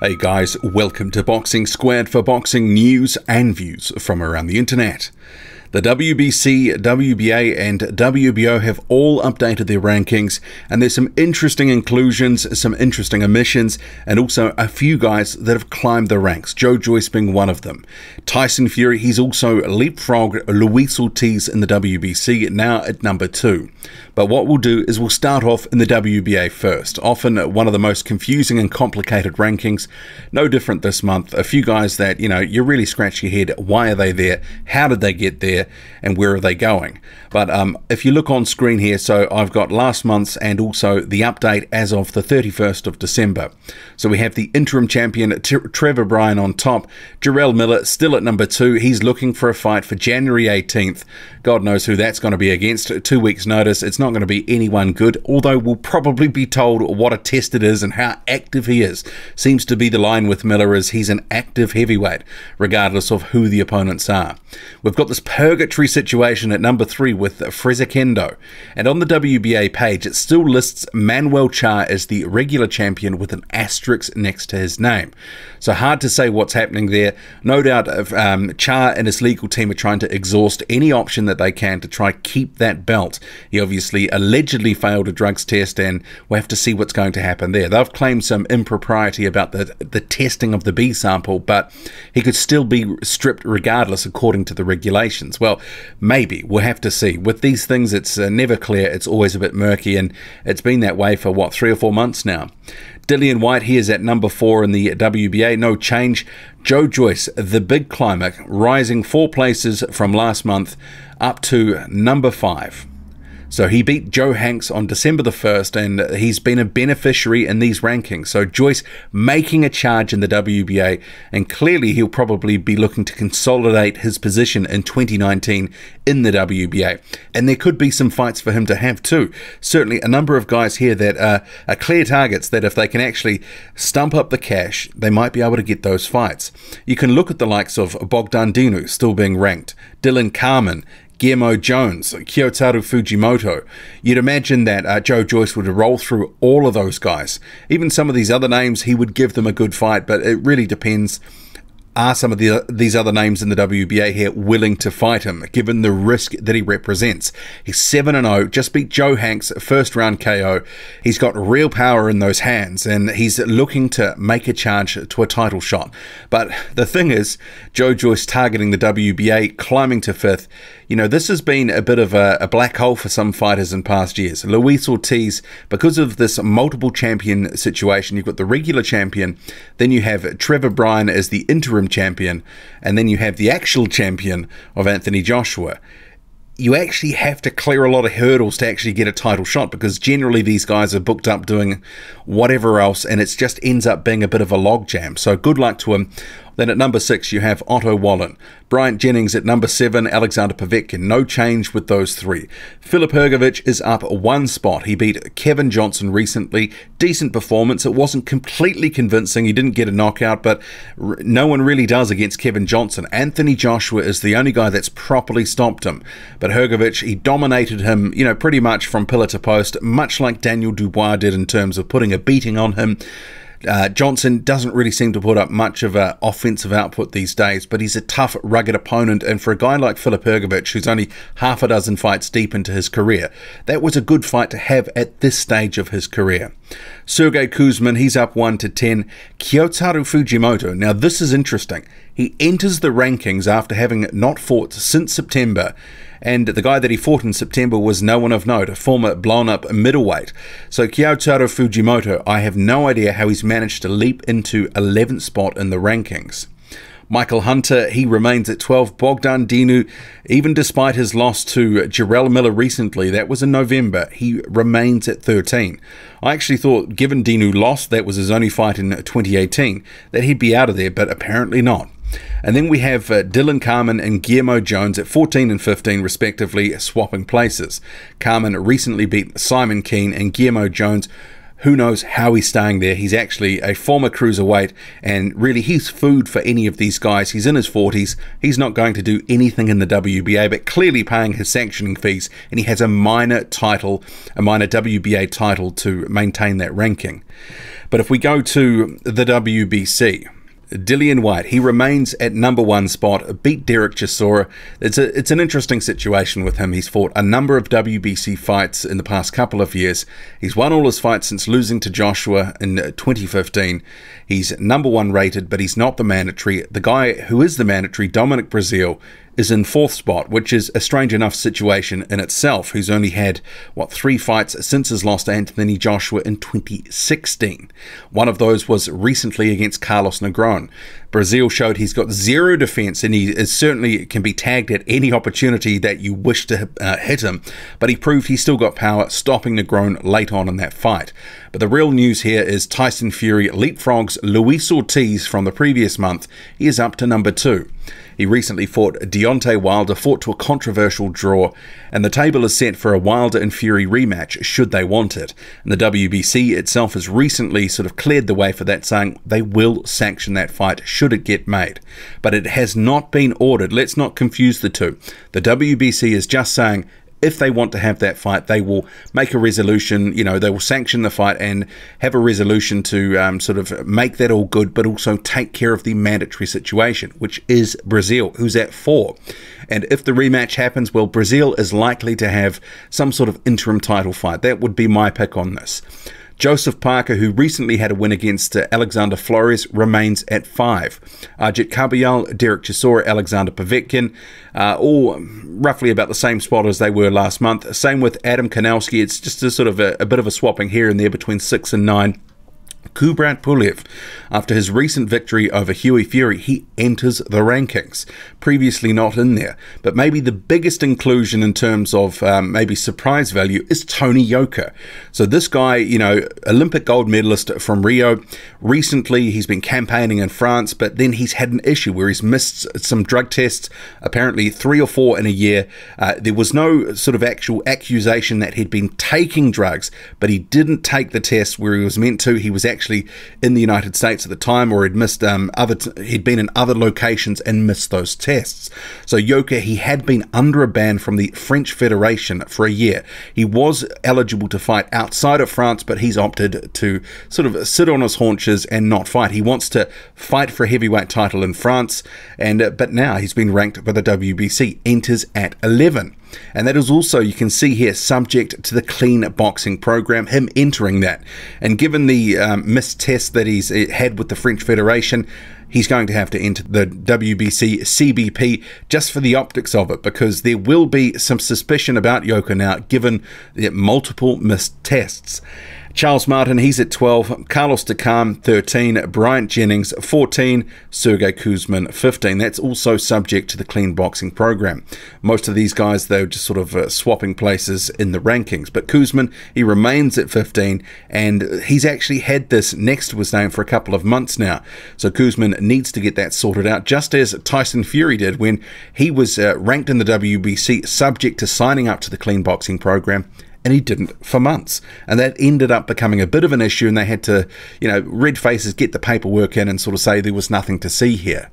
Hey guys, welcome to Boxing Squared for boxing news and views from around the internet. The WBC, WBA and WBO have all updated their rankings, and there's some interesting inclusions, some interesting omissions, and also a few guys that have climbed the ranks, Joe Joyce being one of them. Tyson Fury, he's also leapfrogged Luis Ortiz in the WBC, now at number 2. But what we'll do is we'll start off in the WBA first, often one of the most confusing and complicated rankings. No different this month. A few guys that, you really scratch your head, why are they there, how did they get there, and where are they going? But if you look on screen here, so I've got last month's and also the update as of the 31st of December. So we have the interim champion Trevor Bryan on top, Gerald Miller still at number 2. He's looking for a fight for January 18th. God knows who that's going to be against. 2 weeks notice. It's not going to be anyone good, although we'll probably be told what a test it is and how active he is. Seems to be the line with Miller is he's an active heavyweight, regardless of who the opponents are. We've got this purgatory situation at number 3 with Kendo, and on the WBA page it still lists Manuel Charr as the regular champion with an asterisk next to his name. So hard to say what's happening there. No doubt Charr and his legal team are trying to exhaust any option that they can to try keep that belt. He obviously allegedly failed a drugs test, and we'll have to see what's going to happen there. They've claimed some impropriety about the testing of the B sample, but he could still be stripped regardless according to the regulations. Well, maybe. We'll have to see. With these things, it's never clear. It's always a bit murky, and it's been that way for, what, 3 or 4 months now. Dillian White, he is at number 4 in the WBA, no change. Joe Joyce, the big climber, rising 4 places from last month up to number 5. So he beat Joe Hanks on December the 1st, and he's been a beneficiary in these rankings. So Joyce making a charge in the WBA, and clearly he'll probably be looking to consolidate his position in 2019 in the WBA. And there could be some fights for him to have too. Certainly a number of guys here that are clear targets that if they can actually stump up the cash, they might be able to get those fights. You can look at the likes of Bogdan Dinu still being ranked, Dylan Carmen, Guillermo Jones, Kyotaru Fujimoto. You'd imagine that Joe Joyce would roll through all of those guys. Even some of these other names, he would give them a good fight, but it really depends. Are some of these other names in the WBA here willing to fight him, given the risk that he represents? He's 7-0, just beat Joe Hanks, first round KO. He's got real power in those hands, and he's looking to make a charge to a title shot. But the thing is, Joe Joyce targeting the WBA, climbing to 5th. This has been a bit of a black hole for some fighters in past years. Luis Ortiz, because of this multiple champion situation, you've got the regular champion, then you have Trevor Bryan as the interim champion, and then you have the actual champion of Anthony Joshua. You actually have to clear a lot of hurdles to actually get a title shot, because generally these guys are booked up doing whatever else, and it just ends up being a bit of a logjam. So good luck to him. Then at number 6 you have Otto Wallen, Bryant Jennings at number 7, Alexander Povetkin. No change with those 3. Filip Hrgović is up 1 spot. He beat Kevin Johnson recently. Decent performance. It wasn't completely convincing. He didn't get a knockout, but no one really does against Kevin Johnson. Anthony Joshua is the only guy that's properly stopped him. But Hrgović, he dominated him, pretty much from pillar to post, much like Daniel Dubois did in terms of putting a beating on him. Johnson doesn't really seem to put up much of an offensive output these days, but he's a tough, rugged opponent, and for a guy like Filip Hrgović, who's only half a dozen fights deep into his career, that was a good fight to have at this stage of his career. Sergey Kuzmin, he's up 1 to 10. Kyotaru Fujimoto, now this is interesting. He enters the rankings after having not fought since September, and the guy that he fought in September was no one of note, a former blown-up middleweight. So Kyotaru Fujimoto, I have no idea how he's managed to leap into 11th spot in the rankings. Michael Hunter, he remains at 12. Bogdan Dinu, even despite his loss to Gerald Miller recently, that was in November, he remains at 13. I actually thought, given Dinu lost, that was his only fight in 2018, that he'd be out of there, but apparently not. And then we have Dylan Carmen and Guillermo Jones at 14 and 15 respectively, swapping places. Carmen recently beat Simon Keane, and Guillermo Jones, Who knows how he's staying there? He's actually a former cruiserweight, and really he's food for any of these guys. He's in his 40s. He's not going to do anything in the WBA, but clearly paying his sanctioning fees, and he has a minor title, a minor WBA title to maintain that ranking. But if we go to the WBC, Dillian White, he remains at #1 spot, beat Derek Chisora. It's an interesting situation with him. He's fought a number of WBC fights in the past couple of years. He's won all his fights since losing to Joshua in 2015. He's #1 rated, but he's not the mandatory. The guy who is the mandatory, Dominic Breazeale, is in 4th spot, which is a strange enough situation in itself, who's only had, 3 fights since his loss to Anthony Joshua in 2016. One of those was recently against Carlos Negron. Breazeale showed he's got zero defense, and he certainly can be tagged at any opportunity that you wish to hit him, but he proved he's still got power, stopping Negron late on in that fight. But the real news here is Tyson Fury leapfrogs Luis Ortiz from the previous month. He is up to #2. He recently fought Deontay Wilder, fought to a controversial draw, and the table is set for a Wilder and Fury rematch should they want it. And the WBC itself has recently sort of cleared the way for that, saying they will sanction that fight should it get made. But it has not been ordered. Let's not confuse the two. The WBC is just saying if they want to have that fight, they will make a resolution, they will sanction the fight and have a resolution to sort of make that all good, but also take care of the mandatory situation, which is Breazeale, who's at 4. And if the rematch happens, well, Breazeale is likely to have some sort of interim title fight. That would be my pick on this. Joseph Parker, who recently had a win against Alexander Flores, remains at 5. Ajit Kabayal, Derek Chisora, Alexander Povetkin, all roughly about the same spot as they were last month. Same with Adam Kanelski. It's just a sort of a bit of a swapping here and there between 6 and 9. Kubrat Pulev, after his recent victory over Hughie Fury, he enters the rankings. Previously not in there. But maybe the biggest inclusion in terms of maybe surprise value is Tony Yoka. So this guy, Olympic gold medalist from Rio. Recently, he's been campaigning in France, but then he's had an issue where he's missed some drug tests, apparently 3 or 4 in a year. There was no sort of actual accusation that he'd been taking drugs, but he didn't take the test where he was meant to. He was actually in the United States at the time, or he'd missed he'd been in other locations and missed those tests. So Yoka, he had been under a ban from the French Federation for a year. He was eligible to fight outside of France, but he's opted to sort of sit on his haunches and not fight. He wants to fight for a heavyweight title in France, but now he's been ranked by the WBC, enters at 11. And that is also, you can see here, subject to the clean boxing program, him entering that. And given the missed test that he's had with the French Federation, he's going to have to enter the WBC CBP just for the optics of it, because there will be some suspicion about Yoka now, given the multiple missed tests. Charles Martin, he's at 12, Carlos Takam 13, Bryant Jennings 14, Sergey Kuzmin 15. That's also subject to the clean boxing program. Most of these guys, they're just sort of swapping places in the rankings. But Kuzmin, he remains at 15, and he's actually had this next to his name for a couple of months now. So Kuzmin needs to get that sorted out, just as Tyson Fury did when he was ranked in the WBC, subject to signing up to the clean boxing program. And he didn't for months. And that ended up becoming a bit of an issue, and they had to, red faces, get the paperwork in and sort of say there was nothing to see here.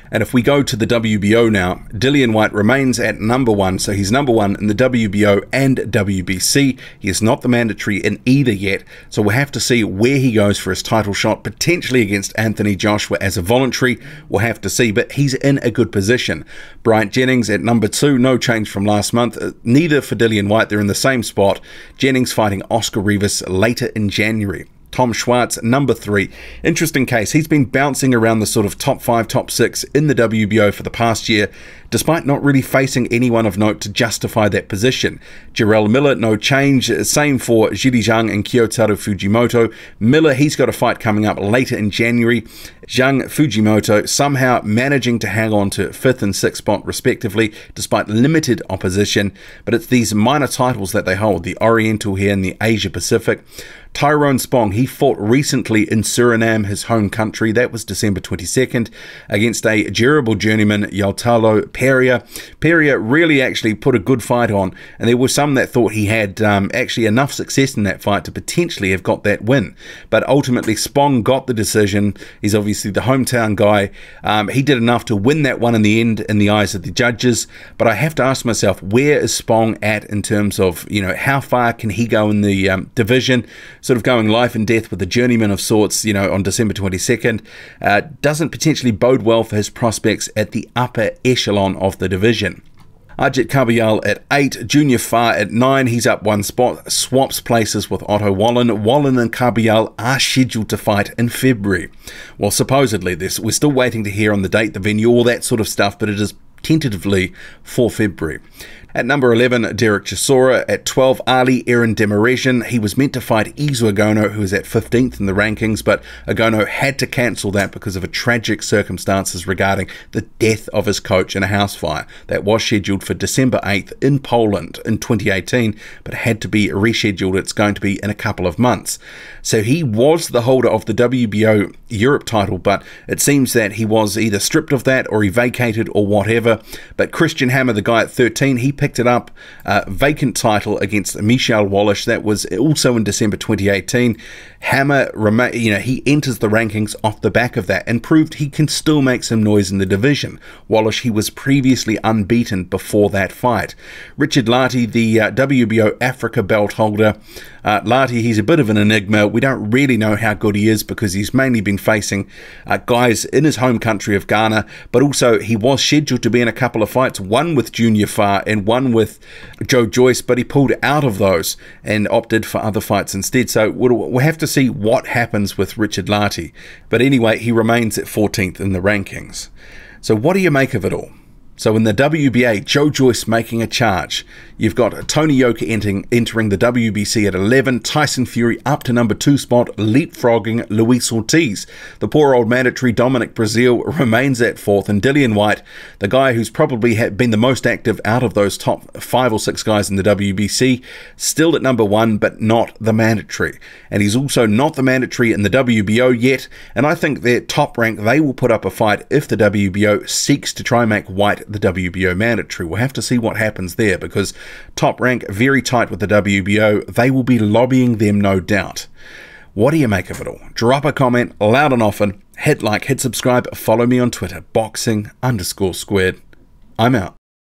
And if we go to the WBO now, Dillian White remains at #1, so he's #1 in the WBO and WBC. He is not the mandatory in either yet, so we'll have to see where he goes for his title shot, potentially against Anthony Joshua as a voluntary. We'll have to see, but he's in a good position. Bryant Jennings at #2, no change from last month. Neither for Dillian White, they're in the same spot. Jennings fighting Oscar Rivas later in January. Tom Schwartz, #3. Interesting case. He's been bouncing around the sort of top 5, top 6 in the WBO for the past year, despite not really facing anyone of note to justify that position. Gerald Miller, no change. Same for Jiri Zhang and Kyotaro Fujimoto. Miller, he's got a fight coming up later in January. Zhang, Fujimoto, somehow managing to hang on to 5th and 6th spot respectively, despite limited opposition. But it's these minor titles that they hold, the Oriental here and the Asia Pacific. Tyrone Spong, he fought recently in Suriname, his home country. That was December 22nd, against a durable journeyman, Yaltalo Pereira. Pereira really actually put a good fight on, and there were some that thought he had actually enough success in that fight to potentially have got that win. But ultimately, Spong got the decision. He's obviously the hometown guy. He did enough to win that one in the end in the eyes of the judges. But I have to ask myself, where is Spong at in terms of, you know, how far can he go in the division? Sort of going life and death with the journeyman of sorts, you know, on December 22nd. Doesn't potentially bode well for his prospects at the upper echelon of the division. Ajit Kabayal at 8, Junior Farr at 9, he's up one spot, swaps places with Otto Wallen. Wallen and Kabayal are scheduled to fight in February. Well, supposedly, we're still waiting to hear on the date, the venue, all that sort of stuff, but it is tentatively for February. At number 11, Derek Chisora. At 12, Ali Erin Demiresian. He was meant to fight Izu Agono, who is at 15th in the rankings, but Agono had to cancel that because of a tragic circumstances regarding the death of his coach in a house fire. That was scheduled for December 8th in Poland in 2018, but had to be rescheduled. It's going to be in a couple of months. So he was the holder of the WBO Europe title, but it seems that he was either stripped of that or he vacated or whatever. But Christian Hammer, the guy at 13, he picked it up, vacant title against Michel Wallish. That was also in December 2018. Hammer, he enters the rankings off the back of that and proved he can still make some noise in the division. Wallish, he was previously unbeaten before that fight. Richard Lartey, the WBO Africa belt holder. Lartey, he's a bit of an enigma. We don't really know how good he is because he's mainly been facing guys in his home country of Ghana, but also he was scheduled to be in a couple of fights, one with Junior Farr and one with Joe Joyce, but he pulled out of those and opted for other fights instead. So we'll have to see what happens with Richard Lartey. But anyway, he remains at 14th in the rankings. So what do you make of it all? So in the WBA, Joe Joyce making a charge. You've got Tony Yoka entering the WBC at 11. Tyson Fury up to number 2 spot, leapfrogging Luis Ortiz. The poor old mandatory Dominic Brazil remains at 4th. And Dillian White, the guy who's probably been the most active out of those top 5 or 6 guys in the WBC, still at number 1, but not the mandatory. And he's also not the mandatory in the WBO yet. And I think their top rank, they will put up a fight if the WBO seeks to try and make White the WBO mandatory. We'll have to see what happens there because top rank very tight with the WBO. They will be lobbying them, no doubt. What do you make of it all? Drop a comment loud and often. Hit like, hit subscribe, follow me on Twitter, boxing_squared. I'm out.